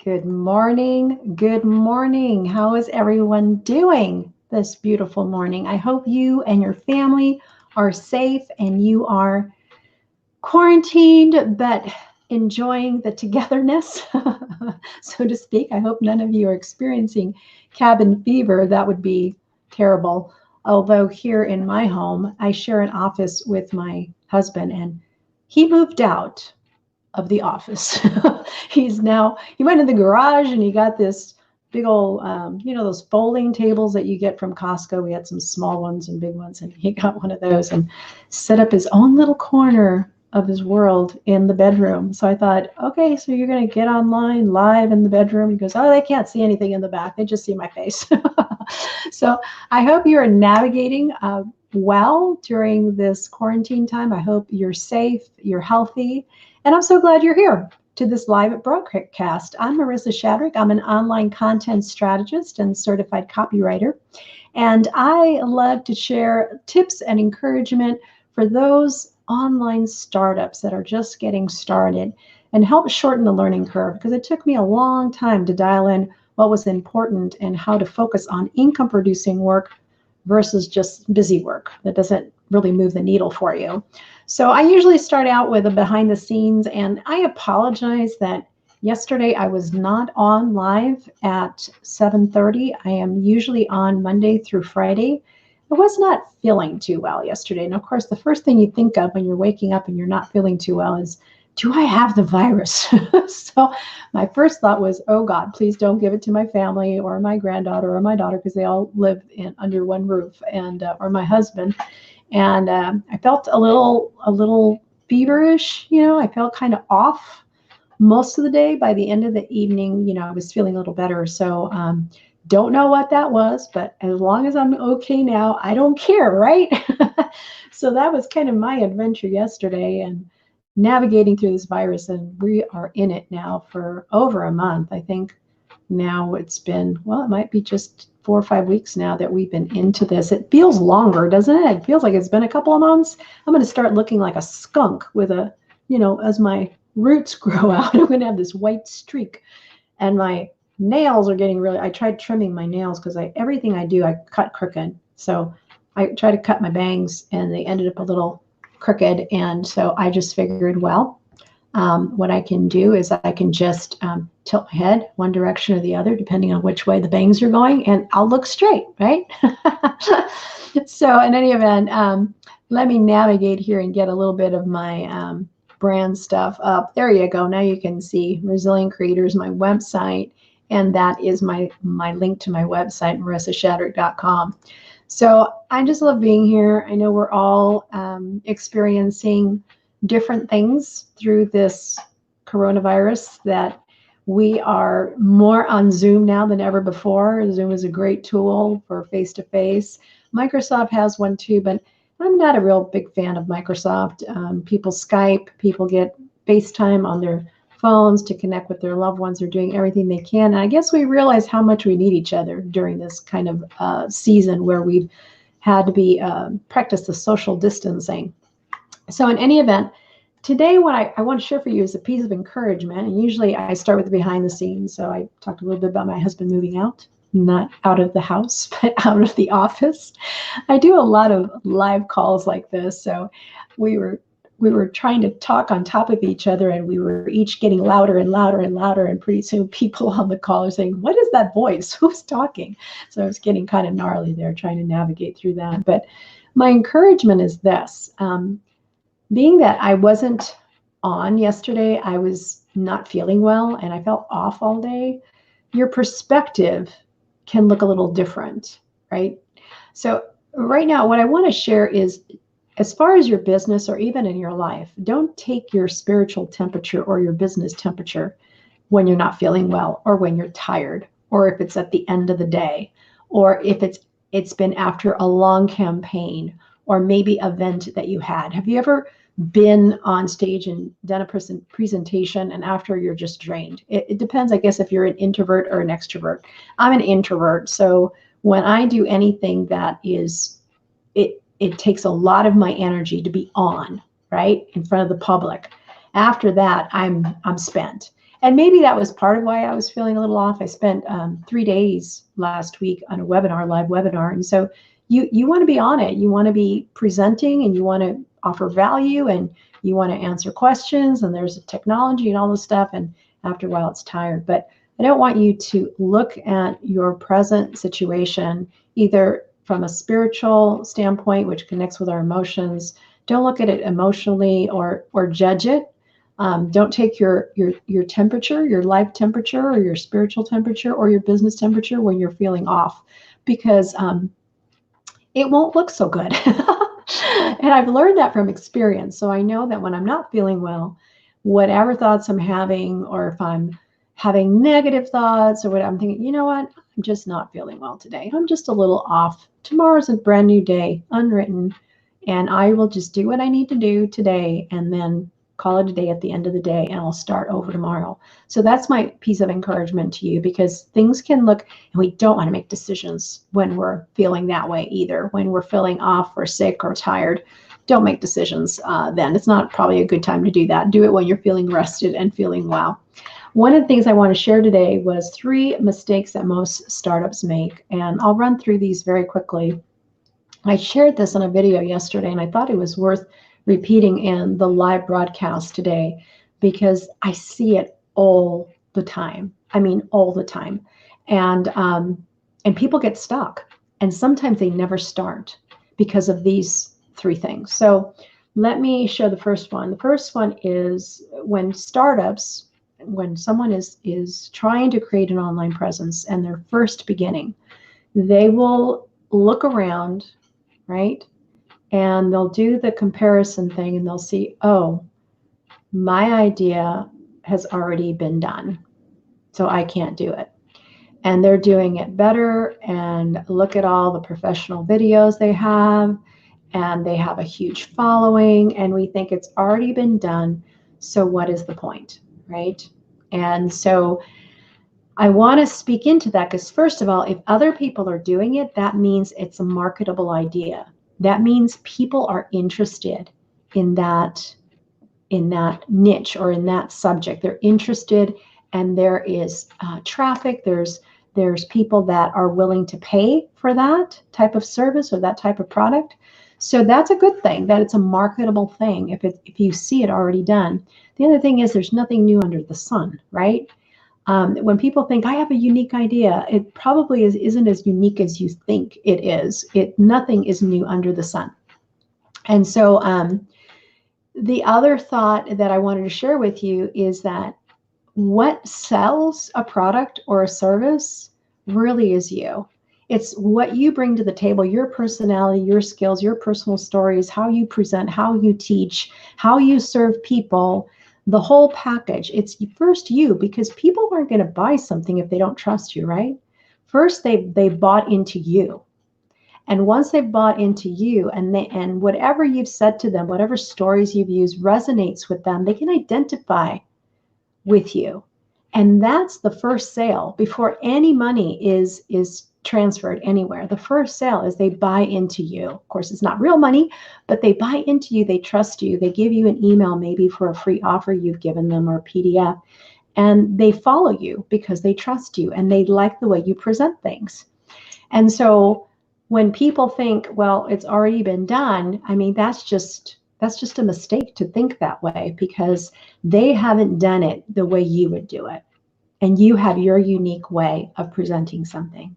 Good morning. Good morning. How is everyone doing this beautiful morning? I hope you and your family are safe and you are quarantined, but enjoying the togetherness, so to speak. I hope none of you are experiencing cabin fever. That would be terrible. Although here in my home, I share an office with my husband and he moved out of the office. He went in the garage and he got this big old, those folding tables that you get from Costco. We had some small ones and big ones, and he got one of those and set up his own little corner of his world in the bedroom. So I thought, okay, so you're going to get online live in the bedroom. He goes, oh, they can't see anything in the back. They just see my face. So I hope you're navigating well during this quarantine time. I hope you're safe, you're healthy, and I'm so glad you're here to this live broadcast. I'm Marisa Shadrick. I'm an online content strategist and certified copywriter, and I love to share tips and encouragement for those online startups that are just getting started and help shorten the learning curve, because it took me a long time to dial in what was important and how to focus on income producing work versus just busy work that doesn't really move the needle for you. So I usually start out with a behind the scenes, and I apologize that yesterday I was not on live at 7:30. I am usually on Monday through Friday. I was not feeling too well yesterday. And of course, the first thing you think of when you're waking up and you're not feeling too well is, do I have the virus? So my first thought was, oh God, please don't give it to my family or my granddaughter or my daughter, because they all live under one roof, and or my husband. And I felt a little feverish. I felt kind of off most of the day. By the end of the evening, I was feeling a little better. So don't know what that was, but as long as I'm okay now, I don't care, right? So that was kind of my adventure yesterday, and navigating through this virus. And we are in it now for over a month. I think now it's been, it might be just 4 or 5 weeks now that we've been into this. It feels longer, doesn't it? It feels like it's been a couple of months. I'm going to start looking like a skunk with as my roots grow out, I'm going to have this white streak, and my nails are getting I tried trimming my nails because everything I do, I cut crooked. So I try to cut my bangs and they ended up a little crooked. And so I just figured, what I can do is I can just tilt my head one direction or the other, depending on which way the bangs are going, and I'll look straight, right? So in any event, let me navigate here and get a little bit of my brand stuff up. There you go. Now you can see Resilient Creators, my website, and that is my link to my website, marisashadrick.com. So I just love being here. I know we're all experiencing different things through this coronavirus, that we are more on Zoom now than ever before. Zoom is a great tool for face-to-face. Microsoft has one too, but I'm not a real big fan of Microsoft. People Skype, people get FaceTime on their phones to connect with their loved ones. They're doing everything they can. And I guess we realize how much we need each other during this kind of season where we've had to be practice the social distancing. So in any event, today what I want to share for you is a piece of encouragement. And usually I start with the behind the scenes. So I talked a little bit about my husband moving out, not out of the house, but out of the office. I do a lot of live calls like this. So we were trying to talk on top of each other, and we were each getting louder and louder and louder. And pretty soon people on the call are saying, what is that voice? Who's talking? So I was getting kind of gnarly there, trying to navigate through that. But my encouragement is this. Being that I wasn't on yesterday, I was not feeling well and I felt off all day, your perspective can look a little different, right? So right now, what I want to share is, as far as your business or even in your life, don't take your spiritual temperature or your business temperature when you're not feeling well, or when you're tired, or if it's at the end of the day, or if it's been after a long campaign, or maybe event that you had. Have you ever been on stage and done a presentation and after you're just drained? It depends, I guess, if you're an introvert or an extrovert. I'm an introvert, so when I do anything that is, it takes a lot of my energy to be on, right, in front of the public. After that, I'm spent. And maybe that was part of why I was feeling a little off. I spent 3 days last week on a webinar, live webinar. And so you want to be on it. You want to be presenting and you want to offer value and you want to answer questions and there's technology and all this stuff. And after a while, it's tired. But I don't want you to look at your present situation either from a spiritual standpoint, which connects with our emotions. Don't look at it emotionally or judge it. Don't take your temperature, your life temperature, or your spiritual temperature, or your business temperature when you're feeling off, because it won't look so good. And I've learned that from experience. So I know that when I'm not feeling well, whatever thoughts I'm having, or if I'm having negative thoughts or what, I'm thinking, you know what, I'm just not feeling well today. I'm just a little off. Tomorrow's a brand new day, unwritten, and I will just do what I need to do today and then call it a day at the end of the day, and I'll start over tomorrow. So that's my piece of encouragement to you, because things can look, and we don't want to make decisions when we're feeling that way either. When we're feeling off or sick or tired, don't make decisions then. It's not probably a good time to do that. Do it when you're feeling rested and feeling well. One of the things I want to share today was 3 mistakes that most startups make, and I'll run through these very quickly. I shared this in a video yesterday, and I thought it was worth repeating in the live broadcast today because I see it all the time. I mean, all the time. And people get stuck, and sometimes they never start because of these 3 things. So let me show the first one. The first one is when someone is trying to create an online presence and they're first beginning, they will look around, right? And they'll do the comparison thing and they'll see, oh, my idea has already been done, so I can't do it. And they're doing it better, and look at all the professional videos they have, and they have a huge following, and we think it's already been done, so what is the point, right? And so I want to speak into that because, first of all, if other people are doing it, that means it's a marketable idea. That means people are interested in that niche or in that subject. They're interested, and there is traffic. There's people that are willing to pay for that type of service or that type of product. So that's a good thing, that it's a marketable thing if you see it already done. The other thing is there's nothing new under the sun, right? When people think I have a unique idea, it probably isn't as unique as you think it is. Nothing is new under the sun. And so the other thought that I wanted to share with you is that what sells a product or a service really is you. It's what you bring to the table, your personality, your skills, your personal stories, how you present, how you teach, how you serve people, the whole package. It's first you, because people aren't going to buy something if they don't trust you, right? First, they bought into you. And once they've bought into you, and whatever you've said to them, whatever stories you've used resonates with them, they can identify with you. And that's the first sale before any money is transferred anywhere. The first sale is they buy into you. Of course, it's not real money, but they buy into you. They trust you. They give you an email maybe for a free offer you've given them or a PDF. And they follow you because they trust you and they like the way you present things. And so when people think, well, it's already been done, I mean, that's just a mistake to think that way, because they haven't done it the way you would do it. And you have your unique way of presenting something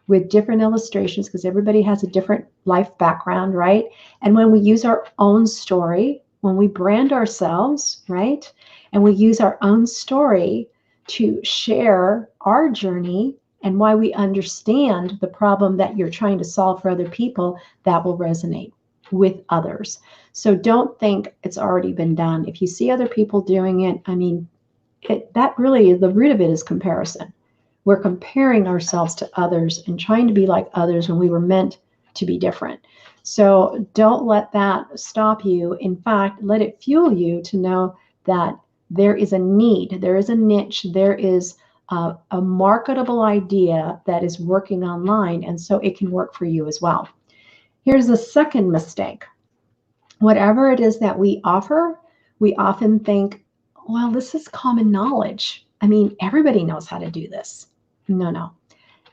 with different illustrations, because everybody has a different life background, right? And when we use our own story, when we brand ourselves, right? And we use our own story to share our journey and why we understand the problem that you're trying to solve for other people, that will resonate with others. So don't think it's already been done. If you see other people doing it, I mean, that really, the root of it is comparison. We're comparing ourselves to others and trying to be like others when we were meant to be different. So don't let that stop you. In fact, let it fuel you to know that there is a need, there is a niche, there is a marketable idea that is working online, and so it can work for you as well. Here's the second mistake. Whatever it is that we offer, we often think, well, this is common knowledge. I mean, everybody knows how to do this. No,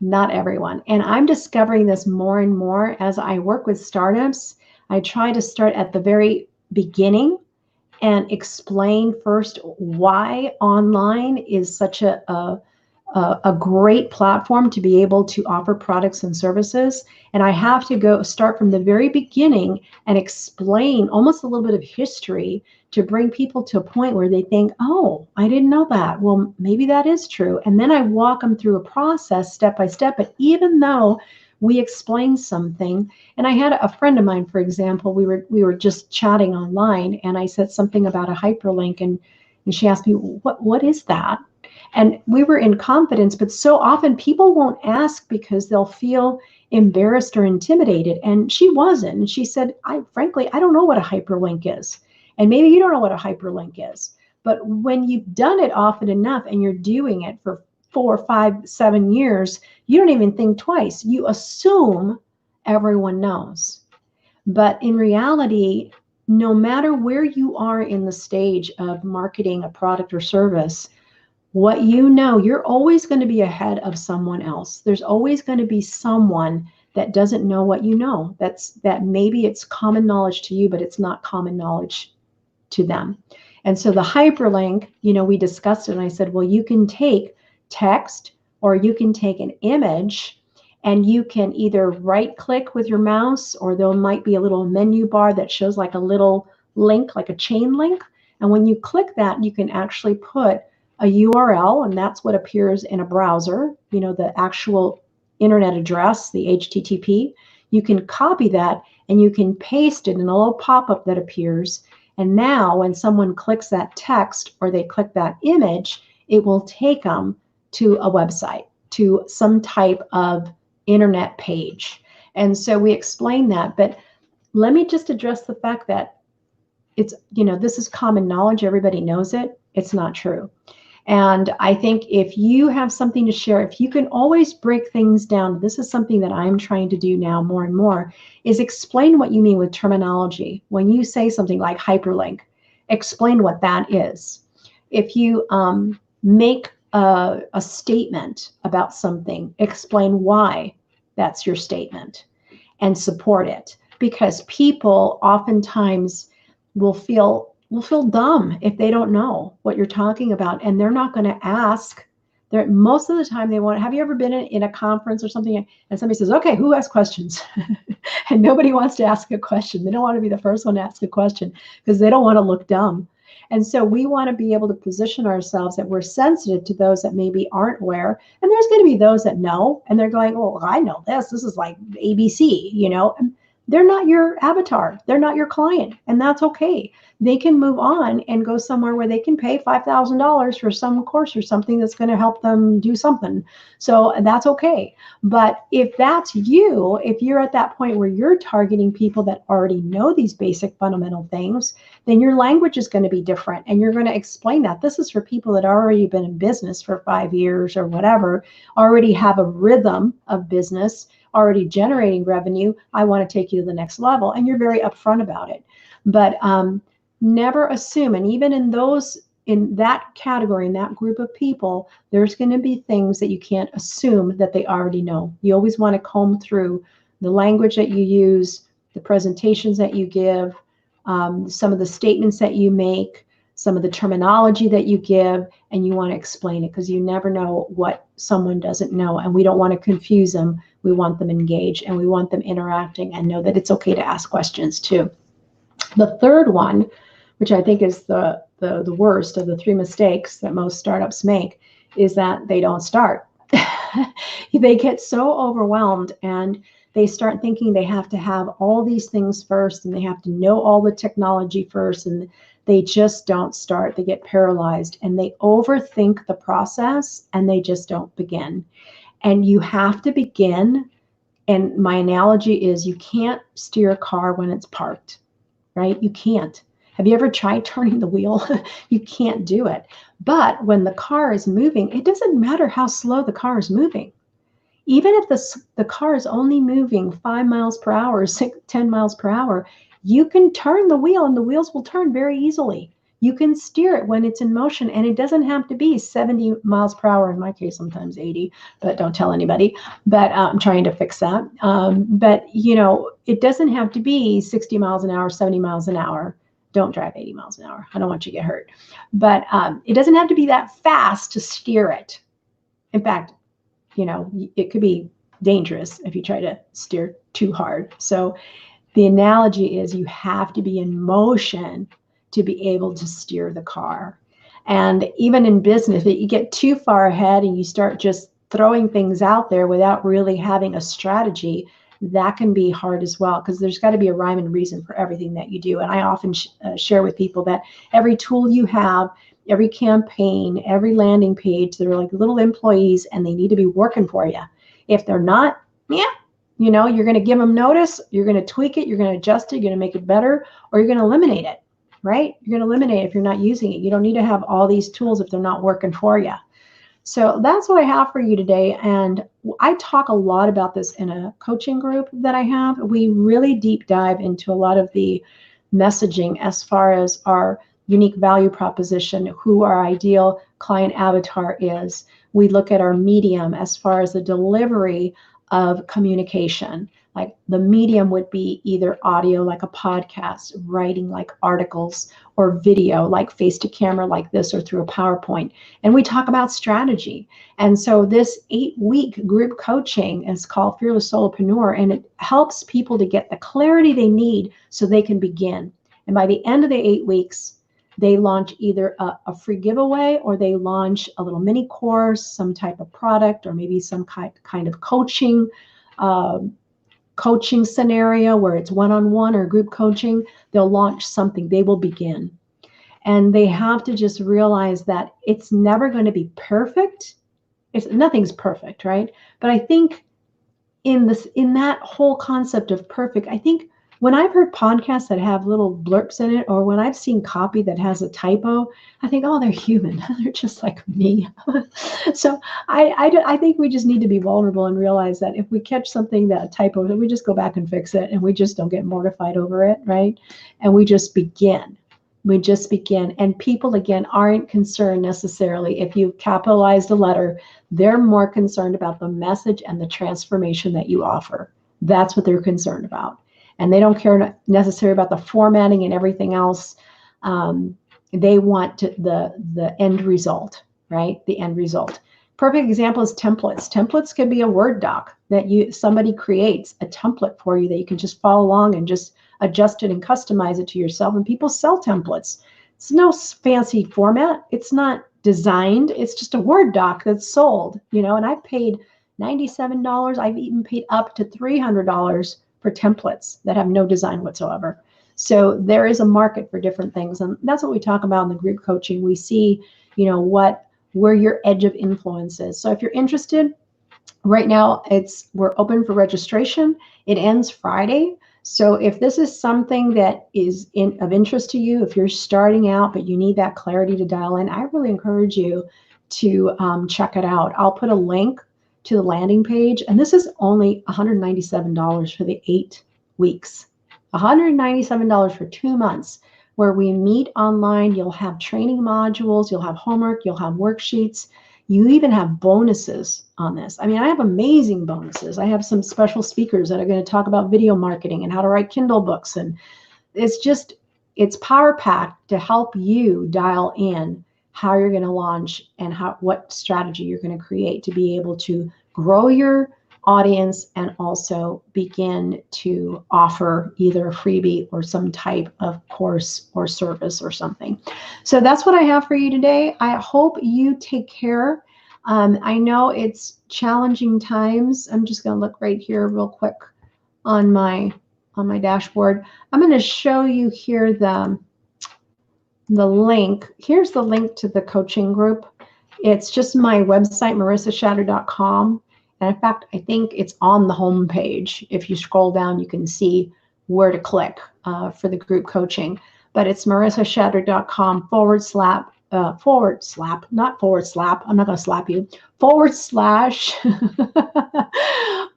not everyone. And I'm discovering this more and more as I work with startups. I try to start at the very beginning and explain first why online is such a great platform to be able to offer products and services. And I have to go start from the very beginning and explain almost a little bit of history to bring people to a point where they think, oh, I didn't know that. Well, maybe that is true. And then I walk them through a process step by step. But even though we explain something, and I had a friend of mine, for example, we were just chatting online, and I said something about a hyperlink, and she asked me, what is that? And we were in confidence, but so often people won't ask because they'll feel embarrassed or intimidated. And she wasn't. And she said, frankly, I don't know what a hyperlink is. And maybe you don't know what a hyperlink is. But when you've done it often enough and you're doing it for 4, 5, 7 years, you don't even think twice. You assume everyone knows. But in reality, no matter where you are in the stage of marketing a product or service, what you know, you're always going to be ahead of someone else. There's always going to be someone that doesn't know what you know. That maybe it's common knowledge to you, but it's not common knowledge to them. And so the hyperlink, we discussed it, and I said, well, you can take text or you can take an image, and you can either right click with your mouse, or there might be a little menu bar that shows like a little link, like a chain link. And when you click that, you can actually put a URL, and that's what appears in a browser, the actual internet address, the HTTP. You can copy that and you can paste it in a little pop-up that appears. And now when someone clicks that text or they click that image, it will take them to a website, to some type of internet page. And so we explain that. But let me just address the fact that it's, this is common knowledge. Everybody knows it. It's not true. And I think if you have something to share, if you can always break things down, this is something that I'm trying to do now more and more, is explain what you mean with terminology. When you say something like hyperlink, explain what that is. If you make a statement about something, explain why that's your statement and support it. Because people oftentimes will feel dumb if they don't know what you're talking about, and they're not going to ask. Most of the time they want. Have you ever been in a conference or something, and somebody says, okay, who has questions? And nobody wants to ask a question. They don't want to be the first one to ask a question because they don't want to look dumb. And so we want to be able to position ourselves that we're sensitive to those that maybe aren't aware. And there's going to be those that know, and they're going, oh, I know this. This is like ABC, And they're not your avatar. They're not your client. And that's okay. They can move on and go somewhere where they can pay $5,000 for some course or something that's going to help them do something. So that's okay. But if that's you, if you're at that point where you're targeting people that already know these basic fundamental things, then your language is going to be different. And you're going to explain that this is for people that already been in business for 5 years or whatever, already have a rhythm of business, already generating revenue. I want to take you to the next level. And you're very upfront about it. But never assume. And even in that category, in that group of people, there's going to be things that you can't assume that they already know. You always want to comb through the language that you use, the presentations that you give, some of the statements that you make, some of the terminology that you give, and you want to explain it because you never know what someone doesn't know. And we don't want to confuse them. We want them engaged, and we want them interacting and know that it's okay to ask questions too. The third one, which I think is the worst of the 3 mistakes that most startups make, is that they don't start. They get so overwhelmed and they start thinking they have to have all these things first and they have to know all the technology first, and they just don't start. They get paralyzed and they overthink the process and they just don't begin. And you have to begin. And my analogy is you can't steer a car when it's parked, right? You can't. Have you ever tried turning the wheel? You can't do it. But when the car is moving, it doesn't matter how slow the car is moving. Even if the car is only moving 5 miles per hour, 10 miles per hour, you can turn the wheel and the wheels will turn very easily. You can steer it when it's in motion, and it doesn't have to be 70 miles per hour. In my case, sometimes 80, but don't tell anybody. But I'm trying to fix that. But, it doesn't have to be 60 miles an hour, 70 miles an hour. Don't drive 80 miles an hour. I don't want you to get hurt. But it doesn't have to be that fast to steer it. In fact, it could be dangerous if you try to steer too hard. So the analogy is you have to be in motion to be able to steer the car. And even in business, if you get too far ahead and you start just throwing things out there without really having a strategy, that can be hard as well, because there's got to be a rhyme and reason for everything that you do. And I often share with people that every tool you have, every campaign, every landing page, they're like little employees, and they need to be working for you. If they're not, you're going to give them notice, you're going to tweak it, you're going to adjust it, you're going to make it better, or you're going to eliminate it, right? You're going to eliminate it if you're not using it. You don't need to have all these tools if they're not working for you. So that's what I have for you today. And I talk a lot about this in a coaching group that I have. We really deep dive into a lot of the messaging as far as our unique value proposition, who our ideal client avatar is. We look at our medium as far as the delivery of communication. Like the medium would be either audio, like a podcast, writing like articles, or video, like face to camera like this, or through a PowerPoint. And we talk about strategy. And so this 8-week group coaching is called Fearless Solopreneur, and it helps people to get the clarity they need so they can begin. And by the end of the 8 weeks, they launch either a free giveaway, or they launch a little mini course, some type of product, or maybe some kind of coaching scenario where it's one-on-one or group coaching. They'll launch something. They will begin. And they have to just realize that it's never going to be perfect. Nothing's perfect, right? But I think in that whole concept of perfect, I think when I've heard podcasts that have little blurps in it, or when I've seen copy that has a typo, I think, oh, they're human. They're just like me. So I think we just need to be vulnerable and realize that if we catch something, that a typo, that we just go back and fix it, and we just don't get mortified over it, right? And we just begin. And people, again, aren't concerned necessarily if you've capitalized a letter. They're more concerned about the message and the transformation that you offer. That's what they're concerned about. And they don't care necessarily about the formatting and everything else. They want the end result, right? The end result. Perfect example is templates. Templates could be a Word doc that somebody creates a template for you that you can just follow along and just adjust it and customize it to yourself. And people sell templates. It's no fancy format. It's not designed. It's just a Word doc that's sold, and I've paid $97. I've even paid up to $300 for templates that have no design whatsoever. So there is a market for different things. And that's what we talk about in the group coaching. We see, where your edge of influence is. So if you're interested, right now we're open for registration. It ends Friday. So if this is something that is of interest to you, if you're starting out, but you need that clarity to dial in, I really encourage you to check it out. I'll put a link to the landing page. And this is only $197 for the 8 weeks. $197 for 2 months, where we meet online. You'll have training modules, you'll have homework, you'll have worksheets. You even have bonuses on this. I mean, I have amazing bonuses. I have some special speakers that are going to talk about video marketing and how to write Kindle books. And it's power packed to help you dial in how you're going to launch and what strategy you're going to create to be able to grow your audience and also begin to offer either a freebie or some type of course or service or something. So that's what I have for you today. I hope you take care. I know it's challenging times. I'm just going to look right here real quick on my dashboard. I'm going to show you here the link. Here's the link to the coaching group. It's just my website, marisashatter.com. And in fact, I think it's on the home page. If you scroll down, you can see where to click for the group coaching. But it's marisashatter.com /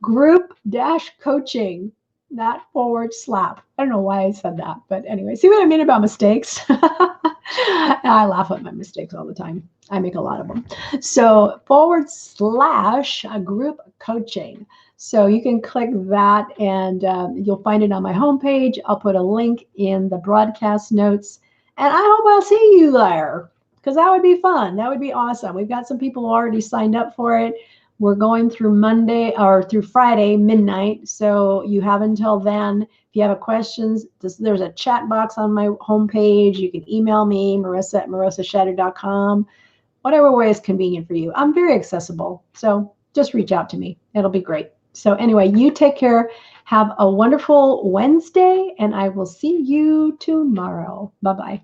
group-coaching, not /. I don't know why I said that, but anyway, see what I mean about mistakes? I laugh at my mistakes all the time. I make a lot of them. So / group coaching. So you can click that and you'll find it on my homepage. I'll put a link in the broadcast notes. And I hope I'll see you there because that would be fun. That would be awesome. We've got some people who already signed up for it. We're going through Monday or through Friday midnight. So you have until then. If you have questions, there's a chat box on my homepage. You can email me, marisa@marisashatter.com. Whatever way is convenient for you. I'm very accessible. So just reach out to me. It'll be great. So anyway, you take care. Have a wonderful Wednesday, and I will see you tomorrow. Bye-bye.